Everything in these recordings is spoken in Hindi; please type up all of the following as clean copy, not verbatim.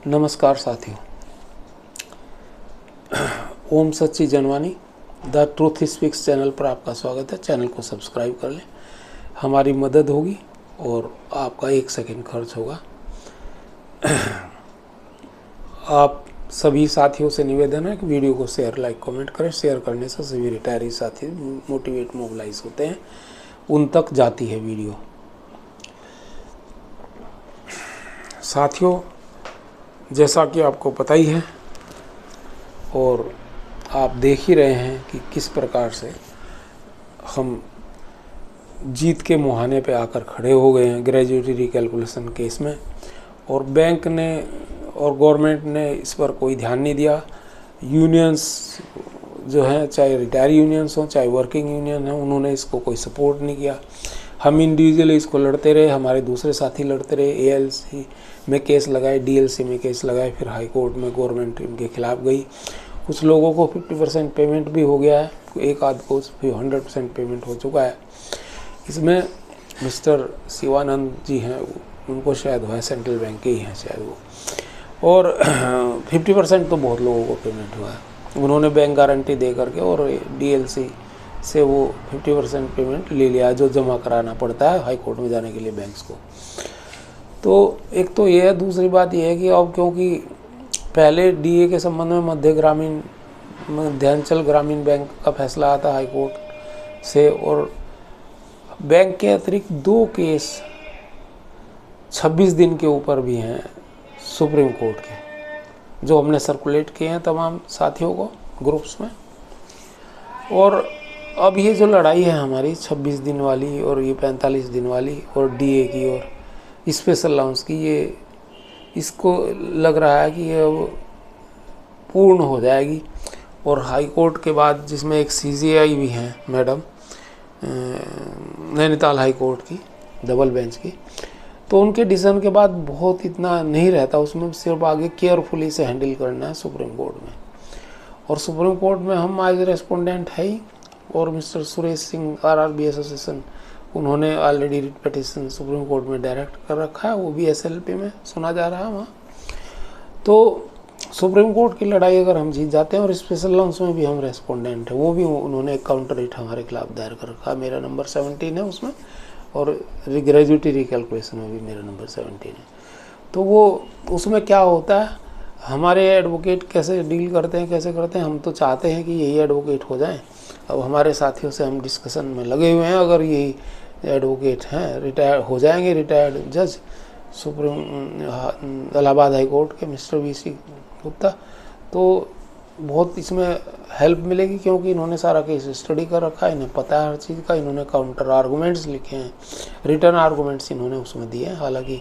नमस्कार साथियों। ओम सच्ची Janvani the truth speaks channel पर आपका स्वागत है। चैनल को सब्सक्राइब कर लें, हमारी मदद होगी और आपका 1 सेकंड खर्च होगा। आप सभी साथियों से निवेदन है कि वीडियो को शेयर, लाइक, कमेंट करें। शेयर करने से सभी रिटायरी साथी मोटिवेट, मोबिलाइज होते हैं, उन तक जाती है वीडियो। साथियों, जैसा कि आपको पता ही है और आप देख ही रहे हैं कि किस प्रकार से हम जीत के मुहाने पे आकर खड़े हो गए हैं ग्रेजुएटी रिकैलकुलेशन केस में, और बैंक ने और गवर्नमेंट ने इस पर कोई ध्यान नहीं दिया। यूनियंस जो हैं, चाहे रिटायर यूनियंस हों चाहे वर्किंग यूनियन हैं, उन्होंने इसको कोई सपोर्ट नहीं किया। हम इंडिविजुअली इसको लड़ते रहे, हमारे दूसरे साथी लड़ते रहे। एएलसी में केस लगाए, डीएलसी में केस लगाए, फिर हाई कोर्ट में गवर्नमेंट इनके खिलाफ गई। कुछ लोगों को 50% पेमेंट भी हो गया है, एक आध को 100% पेमेंट हो चुका है। इसमें मिस्टर शिवानंद जी हैं, उनको शायद हुआ है, सेंट्रल बैंक के ही हैं शायद वो, और 50% तो बहुत लोगों को पेमेंट हुआ है। उन्होंने बैंक गारंटी दे करके और डीएलसी से वो 50% पेमेंट ले लिया है, जो जमा कराना पड़ता है हाई कोर्ट में जाने के लिए बैंक्स को। तो एक तो ये है। दूसरी बात ये है कि अब क्योंकि पहले डीए के संबंध में मध्यांचल ग्रामीण बैंक का फैसला आता हाई कोर्ट से, और बैंक के अतिरिक्त 2 केस 26 दिन के ऊपर भी हैं सुप्रीम कोर्ट के, जो हमने सर्कुलेट किए हैं तमाम साथियों को ग्रुप्स में। और अब ये जो लड़ाई है हमारी 26 दिन वाली और ये 45 दिन वाली और डीए की और स्पेशल अलाउंस की, ये इसको लग रहा है कि ये अब पूर्ण हो जाएगी। और हाई कोर्ट के बाद, जिसमें एक सीजेआई भी हैं मैडम, नैनीताल हाई कोर्ट की डबल बेंच की, तो उनके डिसीजन के बाद बहुत इतना नहीं रहता उसमें, सिर्फ आगे केयरफुली से हैंडल करना है सुप्रीम कोर्ट में। और सुप्रीम कोर्ट में हम आज रेस्पोंडेंट है ही, और mister Suresh Singh RRB association, उन्होंने already writ petition supreme court में डायरेक्ट कर रखा है, वो भी एसएलपी में सुना जा रहा है वहाँ। तो सुप्रीम कोर्ट की लड़ाई अगर हम जीत जाते हैं, और स्पेशल अलाउंस में भी हम रेस्पोंडेंट हैं, वो भी उन्होंने एक काउंटर रिट हमारे खिलाफ दायर कर रखा है। मेरा नंबर 17 है उसमें, और ग्रेजुएटी रिकैलकुलेशन में भी मेरा नंबर 17 है। तो वो उसमें क्या होता है, हमारे एडवोकेट कैसे डील करते हैं, कैसे करते हैं, हम तो चाहते हैं कि यही एडवोकेट हो जाएं। अब हमारे साथियों से हम डिस्कशन में लगे हुए हैं, अगर यही एडवोकेट हैं, रिटायर हो जाएंगे, रिटायर्ड जज सुप्रीम इलाहाबाद हाई कोर्ट के मिस्टर वीसी गुप्ता, तो बहुत इसमें हेल्प मिलेगी, क्योंकि इन्होंने सारा केस स्टडी कर रखा है, इन्हें पता है हर चीज़ का। इन्होंने काउंटर आर्गूमेंट्स लिखे हैं, रिटर्न आर्गूमेंट्स इन्होंने उसमें दिए हैं। हालांकि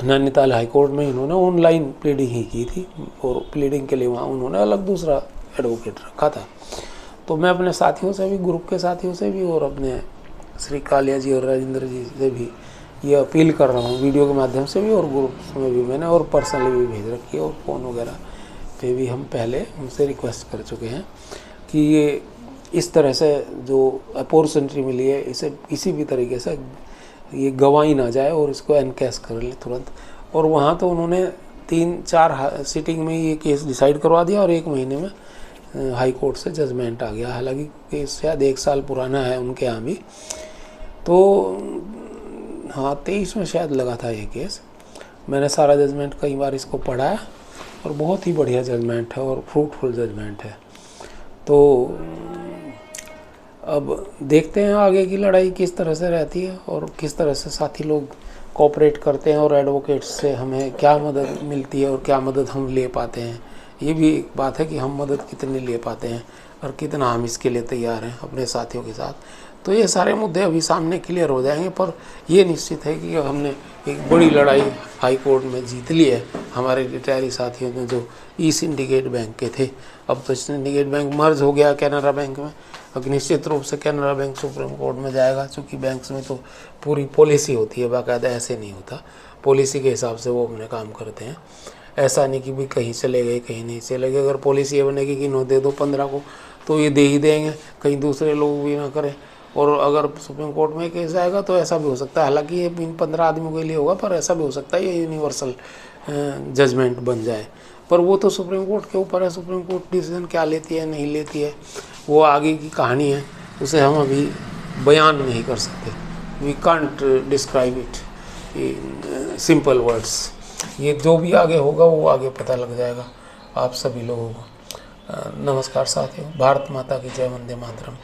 नैनीताल हाई कोर्ट में इन्होंने ऑनलाइन प्लीडिंग ही की थी, और प्लीडिंग के लिए वहाँ उन्होंने अलग दूसरा एडवोकेट रखा था। तो मैं अपने साथियों से भी, ग्रुप के साथियों से भी, और अपने श्री कालिया जी और राजेंद्र जी से भी ये अपील कर रहा हूँ, वीडियो के माध्यम से भी और ग्रुप्स में भी मैंने, और पर्सनली भी भेज रखी है, और फ़ोन वगैरह पे भी हम पहले उनसे रिक्वेस्ट कर चुके हैं कि ये इस तरह से जो अपॉर्चुनिटी मिली है, इसे किसी भी तरीके से ये गंवाई ना जाए, और इसको एनकैश कर ले तुरंत। और वहाँ तो उन्होंने 3-4 सीटिंग में ये केस डिसाइड करवा दिया, और 1 महीने में हाई कोर्ट से जजमेंट आ गया। हालांकि केस शायद 1 साल पुराना है उनके यहाँ भी, तो हाँ 23 में शायद लगा था ये केस। मैंने सारा जजमेंट कई बार इसको पढ़ा है, और बहुत ही बढ़िया जजमेंट है और फ्रूटफुल जजमेंट है। तो अब देखते हैं आगे की लड़ाई किस तरह से रहती है, और किस तरह से साथी लोग कोऑपरेट करते हैं, और एडवोकेट्स से हमें क्या मदद मिलती है और क्या मदद हम ले पाते हैं। ये भी एक बात है कि हम मदद कितनी ले पाते हैं और कितना हम इसके लिए तैयार हैं अपने साथियों के साथ। तो ये सारे मुद्दे अभी सामने क्लियर हो जाएंगे, पर ये निश्चित है कि हमने एक बड़ी लड़ाई हाई कोर्ट में जीत ली है। हमारे रिटायरी साथियों ने, जो ई सिंडिकेट बैंक के थे, अब तो सिंडिकेट बैंक मर्ज हो गया कैनरा बैंक में। अब निश्चित रूप से कैनरा बैंक सुप्रीम कोर्ट में जाएगा, क्योंकि बैंक्स में तो पूरी पॉलिसी होती है, बाकायदा ऐसे नहीं होता, पॉलिसी के हिसाब से वो अपने काम करते हैं। ऐसा नहीं कि भी कहीं चले गए कहीं नहीं चले गए। अगर पॉलिसी ये बनेगी कि नो दे दो 15 को, तो ये दे ही देंगे, कहीं दूसरे लोग भी ना करें। और अगर सुप्रीम कोर्ट में केस आएगा तो ऐसा भी हो सकता है, हालांकि ये इन 15 आदमियों के लिए होगा, पर ऐसा भी हो सकता है ये यूनिवर्सल जजमेंट बन जाए। पर वो तो सुप्रीम कोर्ट के ऊपर है, सुप्रीम कोर्ट डिसीजन क्या लेती है नहीं लेती है वो आगे की कहानी है, उसे हम अभी बयान नहीं कर सकते। We can't describe it in simple words. ये जो भी आगे होगा वो आगे पता लग जाएगा आप सभी लोगों को। नमस्कार साथियों, भारत माता की जय, वंदे मातरम।